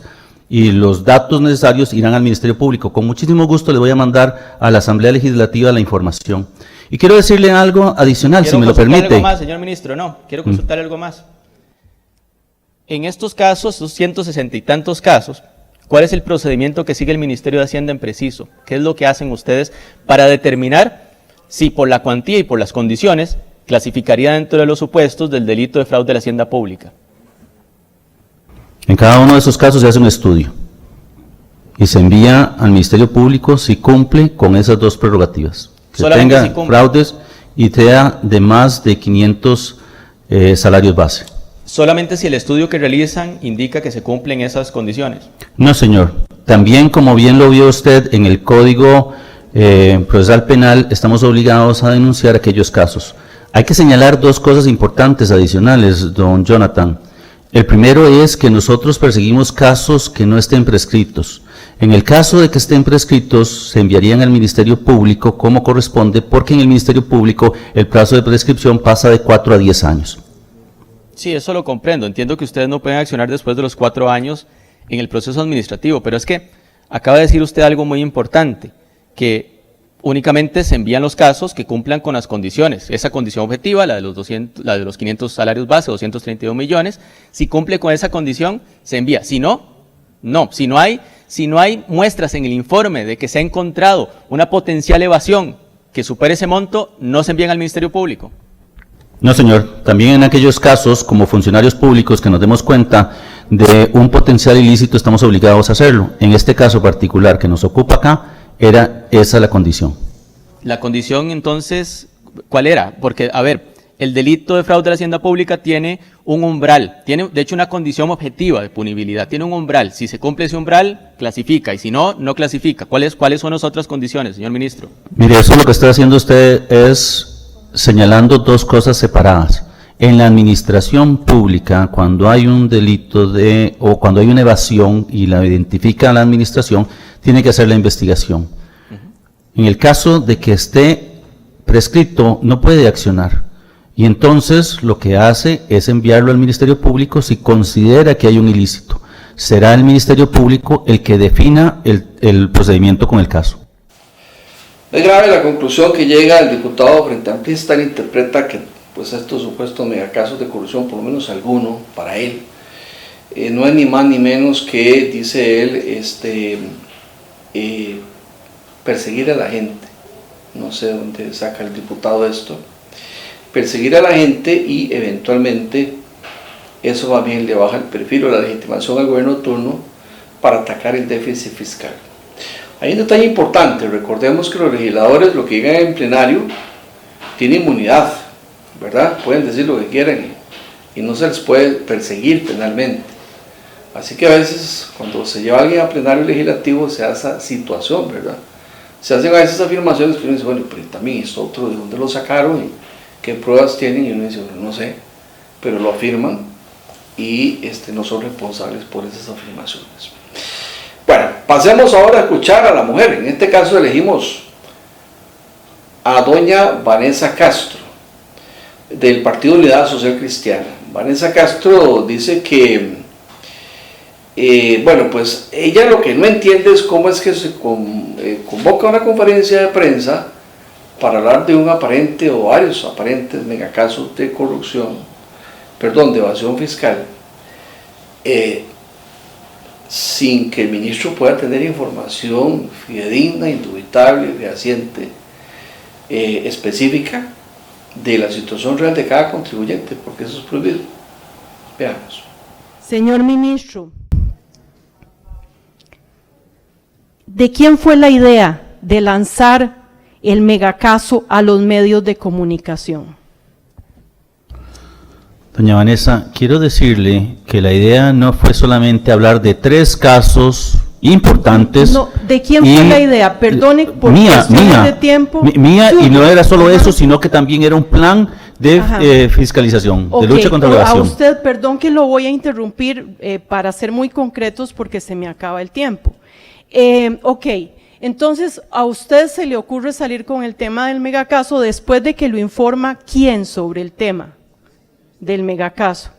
y los datos necesarios irán al Ministerio Público. Con muchísimo gusto le voy a mandar a la Asamblea Legislativa la información. Y quiero decirle algo adicional, si me lo permite. Algo más, señor ministro, no, quiero consultar algo más. En estos casos, esos 160 y tantos casos, ¿cuál es el procedimiento que sigue el Ministerio de Hacienda en preciso? ¿Qué es lo que hacen ustedes para determinar si por la cuantía y por las condiciones clasificaría dentro de los supuestos del delito de fraude a la hacienda pública? En cada uno de esos casos se hace un estudio y se envía al Ministerio Público si cumple con esas 2 prerrogativas. Que tenga si fraudes y sea de más de 500 salarios base. ¿Solamente si el estudio que realizan indica que se cumplen esas condiciones? No, señor. También, como bien lo vio usted en el Código Procesal Penal, estamos obligados a denunciar aquellos casos. Hay que señalar 2 cosas importantes adicionales, don Jonathan. El primero es que nosotros perseguimos casos que no estén prescritos. En el caso de que estén prescritos, se enviarían al Ministerio Público como corresponde, porque en el Ministerio Público el plazo de prescripción pasa de 4 a 10 años. Sí, eso lo comprendo. Entiendo que ustedes no pueden accionar después de los 4 años en el proceso administrativo, pero es que acaba de decir usted algo muy importante, que únicamente se envían los casos que cumplan con las condiciones. Esa condición objetiva, la de los 500 salarios base, 232 millones, si cumple con esa condición, se envía. Si no, no. Si no hay muestras en el informe de que se ha encontrado una potencial evasión que supere ese monto, no se envían al Ministerio Público. No, señor. También en aquellos casos, como funcionarios públicos, que nos demos cuenta de un potencial ilícito, estamos obligados a hacerlo. En este caso particular que nos ocupa acá, era esa la condición. La condición, entonces, ¿cuál era? Porque, a ver, el delito de fraude a la hacienda pública tiene un umbral, tiene, de hecho, una condición objetiva de punibilidad, tiene un umbral. Si se cumple ese umbral, clasifica, y si no, no clasifica. ¿Cuáles son las otras condiciones, señor ministro? Mire, eso lo que está haciendo usted es señalando dos cosas separadas. En la administración pública, cuando hay un delito o cuando hay una evasión y la identifica la administración, tiene que hacer la investigación. En el caso de que esté prescrito, no puede accionar. Y entonces lo que hace es enviarlo al Ministerio Público si considera que hay un ilícito. Será el Ministerio Público el que defina el procedimiento con el caso. Es grave la conclusión que llega el diputado Frente Amplista. Él interpreta que pues estos supuestos megacasos de corrupción, por lo menos alguno, para él, no es ni más ni menos que, dice él, perseguir a la gente. No sé dónde saca el diputado esto. Perseguir a la gente y eventualmente eso más bien le baja el perfil o la legitimación al gobierno de turno para atacar el déficit fiscal. Hay un detalle importante. Recordemos que los legisladores, lo que digan en plenario, tienen inmunidad, ¿verdad? Pueden decir lo que quieran y no se les puede perseguir penalmente. Así que a veces cuando se lleva a alguien a plenario legislativo se da esa situación, ¿verdad? Se hacen a veces afirmaciones que uno dice, bueno, pero también esto otro, ¿de dónde lo sacaron? ¿Y qué pruebas tienen? Y uno dice, bueno, no sé, pero lo afirman y no son responsables por esas afirmaciones. Bueno, pasemos ahora a escuchar a la mujer. En este caso elegimos a doña Vanessa Castro, del Partido Unidad Social Cristiana. Vanessa Castro dice que, bueno, pues ella lo que no entiende es cómo es que se convoca una conferencia de prensa para hablar de un aparente o varios aparentes megacasos de corrupción, de evasión fiscal, sin que el ministro pueda tener información fidedigna, indubitable, fehaciente, específica de la situación real de cada contribuyente, porque eso es prohibido. Veamos. Señor ministro, ¿de quién fue la idea de lanzar el megacaso a los medios de comunicación? Doña Vanessa, quiero decirle que la idea no fue solamente hablar de 3 casos importantes. No, ¿de quién fue la idea? Perdone por mía, de tiempo. Mía, y no era solo eso, sino que también era un plan de fiscalización, de lucha contra la evasión. A usted, perdón que lo voy a interrumpir para ser muy concretos porque se me acaba el tiempo. Entonces, ¿a usted se le ocurre salir con el tema del megacaso después de que lo informa quién sobre el tema del megacaso?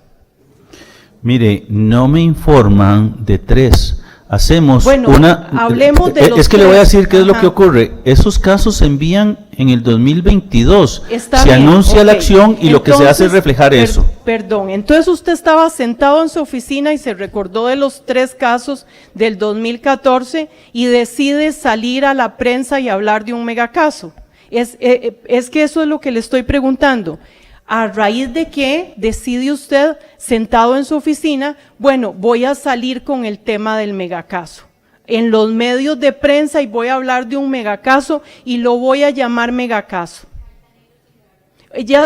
Mire, no me informan de 3. Hacemos hablemos de los es que 3. Le voy a decir qué es lo Ajá. que ocurre. Esos casos se envían en el 2022. Está se bien, anuncia la acción y lo que se hace es reflejar eso. Perdón, entonces usted estaba sentado en su oficina y se recordó de los 3 casos del 2014 y decide salir a la prensa y hablar de un megacaso. Es que eso es lo que le estoy preguntando. ¿A raíz de qué decide usted, sentado en su oficina, bueno, voy a salir con el tema del megacaso en los medios de prensa y voy a hablar de un megacaso y lo voy a llamar megacaso?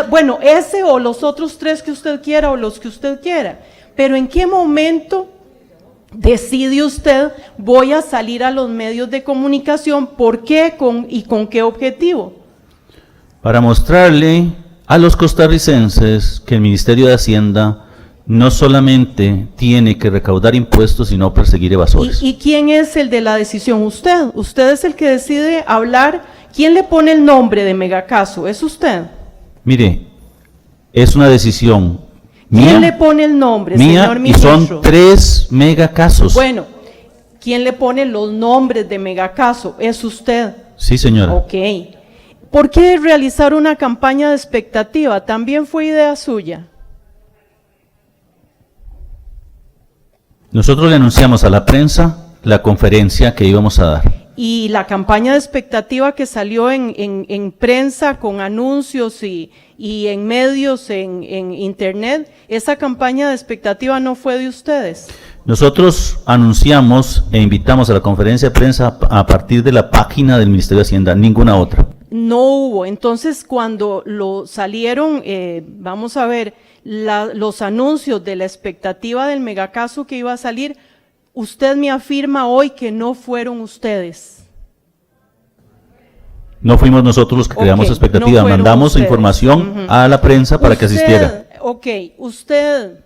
Bueno, ese o los otros 3 que usted quiera o los que usted quiera, pero ¿en qué momento decide usted voy a salir a los medios de comunicación? ¿Por qué y con qué objetivo? Para mostrarle a los costarricenses que el Ministerio de Hacienda no solamente tiene que recaudar impuestos, sino perseguir evasores. ¿Y quién es el de la decisión? Usted. Usted es el que decide hablar. ¿Quién le pone el nombre de megacaso? ¿Es usted? Mire, es una decisión mía. ¿Quién le pone el nombre, señor ministro? Y son 3 megacasos. Bueno, ¿quién le pone los nombres de megacaso? Es usted. Sí, señora. Ok. ¿Por qué realizar una campaña de expectativa? ¿También fue idea suya? Nosotros le anunciamos a la prensa la conferencia que íbamos a dar. Y la campaña de expectativa que salió en prensa con anuncios y en medios, en internet, esa campaña de expectativa no fue de ustedes. Nosotros anunciamos e invitamos a la conferencia de prensa a partir de la página del Ministerio de Hacienda, ninguna otra. No hubo. Entonces, cuando lo salieron, vamos a ver, los anuncios de la expectativa del megacaso que iba a salir, usted me afirma hoy que no fueron ustedes. No fuimos nosotros los que creamos expectativa, no mandamos ustedes. información a la prensa para que asistiera. Ok, usted,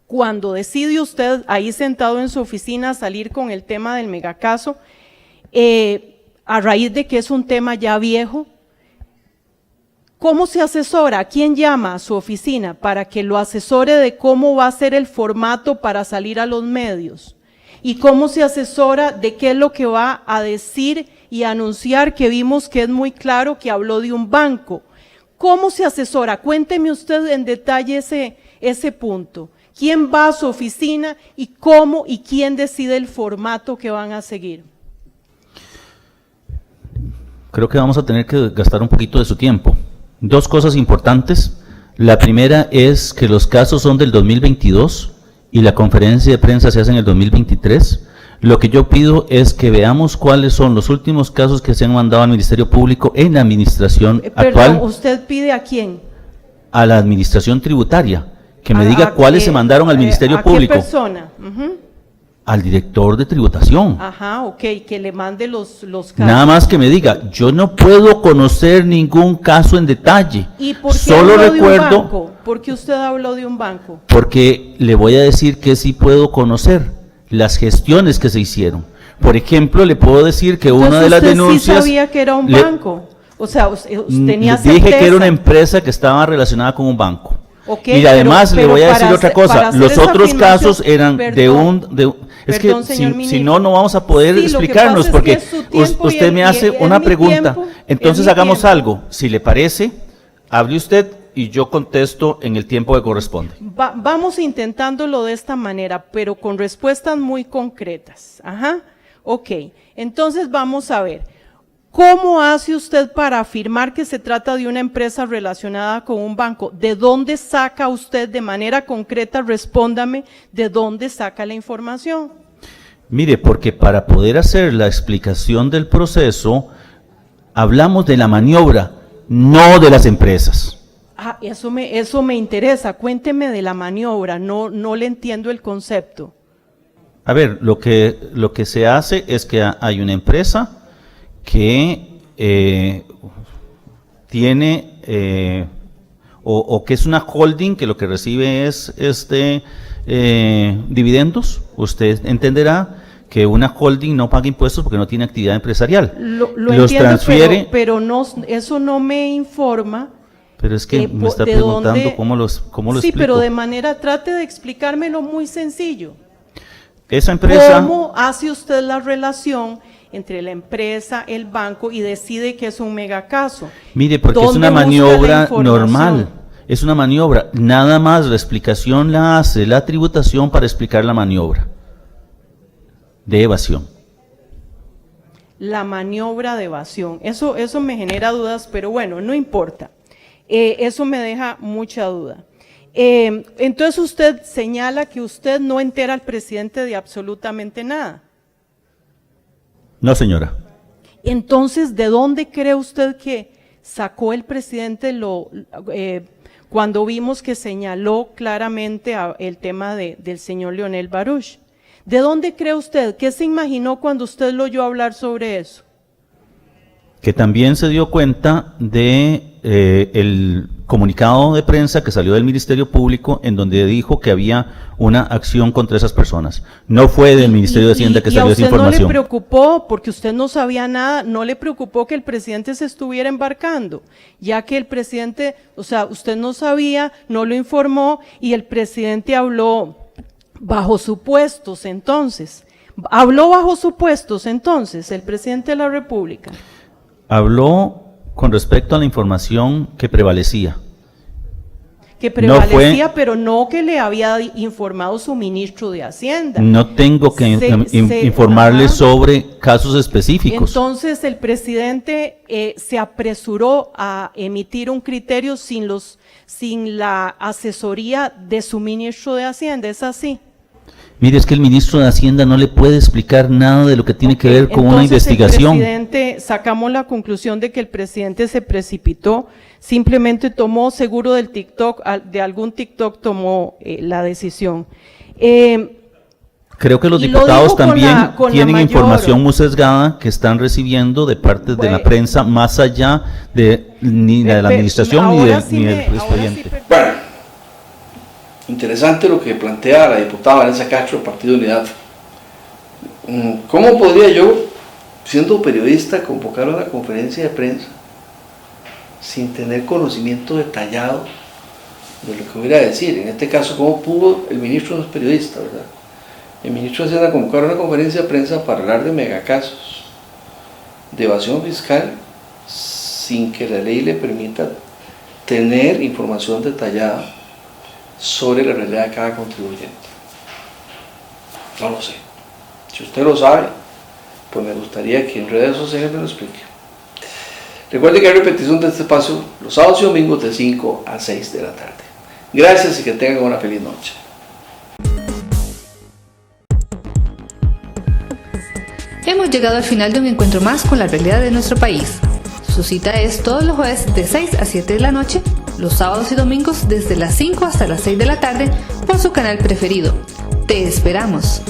cuando decide usted, ahí sentado en su oficina, salir con el tema del megacaso, a raíz de que es un tema ya viejo, ¿cómo se asesora? ¿A quién llama a su oficina para que lo asesore de cómo va a ser el formato para salir a los medios? ¿Y cómo se asesora de qué es lo que va a decir y anunciar, que vimos que es muy claro que habló de un banco? ¿Cómo se asesora? Cuénteme usted en detalle ese punto. ¿Quién va a su oficina y cómo y quién decide el formato que van a seguir? Creo que vamos a tener que gastar un poquito de su tiempo. Dos cosas importantes. La primera es que los casos son del 2022 y la conferencia de prensa se hace en el 2023. Lo que yo pido es que veamos cuáles son los últimos casos que se han mandado al Ministerio Público en la administración actual. ¿Usted pide a quién? A la administración tributaria, que me diga cuáles se mandaron al Ministerio Público. ¿A qué persona? Al director de tributación. Ajá, ok, que le mande los casos. Nada más que me diga, yo no puedo conocer ningún caso en detalle. ¿Y por qué Solo habló recuerdo, de un banco? ¿Por qué usted habló de un banco? Porque le voy a decir que sí puedo conocer las gestiones que se hicieron. Por ejemplo, le puedo decir que una de las denuncias... ¿Usted sí sabía que era un banco? O sea, usted tenía certeza. Dije que era una empresa que estaba relacionada con un banco. Okay, y además pero le voy a decir para otra cosa, los otros casos eran es que si no, no vamos a poder explicarnos, porque usted me hace una pregunta, entonces hagamos algo, si le parece, hable usted y yo contesto en el tiempo que corresponde. Vamos intentándolo de esta manera, pero con respuestas muy concretas. Ajá, ok, entonces vamos a ver. ¿Cómo hace usted para afirmar que se trata de una empresa relacionada con un banco? ¿De dónde saca usted de manera concreta? Respóndame, ¿de dónde saca la información? Mire, porque para poder hacer la explicación del proceso, hablamos de la maniobra, no de las empresas. Ah, eso me interesa. Cuénteme de la maniobra, no le entiendo el concepto. A ver, lo que se hace es que hay una empresa que tiene o que es una holding que lo que recibe es dividendos. Usted entenderá que una holding no paga impuestos porque no tiene actividad empresarial. Lo los entiendo, transfiere, pero no, eso no me informa. Pero es que me está preguntando cómo lo explico. Sí, pero de manera, trate de explicármelo muy sencillo. Esa empresa. ¿Cómo hace usted la relación entre la empresa, el banco y decide que es un megacaso? Mire, porque es una maniobra normal, es una maniobra, nada más la explicación la hace la tributación para explicar la maniobra de evasión. La maniobra de evasión, eso me genera dudas, pero bueno, no importa, eso me deja mucha duda. Entonces usted señala que usted no entera al presidente de absolutamente nada. No, señora. Entonces, ¿de dónde cree usted que sacó el presidente cuando vimos que señaló claramente el tema del señor Leonel Baruch? ¿De dónde cree usted? ¿Qué se imaginó cuando usted lo oyó hablar sobre eso? Que también se dio cuenta de el comunicado de prensa que salió del Ministerio Público en donde dijo que había una acción contra esas personas. No fue del Ministerio de Hacienda que salió esa información. ¿Y a usted no le preocupó, porque usted no sabía nada, no le preocupó que el presidente se estuviera embarcando? Ya que el presidente, o sea, usted no sabía, no lo informó y el presidente habló bajo supuestos entonces. ¿Habló bajo supuestos entonces el presidente de la República? habló con respecto a la información que prevalecía. Que prevalecía, pero no que le había informado su ministro de Hacienda. No tengo que informarle sobre casos específicos. Entonces el presidente se apresuró a emitir un criterio sin la asesoría de su ministro de Hacienda, ¿es así? Mire, es que el ministro de Hacienda no le puede explicar nada de lo que tiene que ver con una investigación. Sacamos la conclusión de que el presidente se precipitó, simplemente tomó seguro del TikTok, de algún TikTok tomó la decisión. Creo que los diputados también tienen información muy sesgada que están recibiendo de parte de la prensa, más allá de ni de la administración ni del expediente. Bueno, interesante lo que plantea la diputada Vanessa Castro del Partido Unidad. ¿Cómo podría yo, siendo periodista, convocar una conferencia de prensa sin tener conocimiento detallado de lo que voy a decir? En este caso, ¿cómo pudo el ministro no es periodista, verdad? El ministro de Hacienda convocar una conferencia de prensa para hablar de megacasos de evasión fiscal sin que la ley le permita tener información detallada sobre la realidad de cada contribuyente. No lo sé. Si usted lo sabe, pues me gustaría que en redes sociales me lo explique. Recuerde que hay repetición de este espacio los sábados y domingos de 5 a 6 de la tarde. Gracias y que tengan una feliz noche. Hemos llegado al final de un encuentro más con la realidad de nuestro país. Su cita es todos los jueves de 6 a 7 de la noche, los sábados y domingos desde las 5 hasta las 6 de la tarde por su canal preferido. Te esperamos.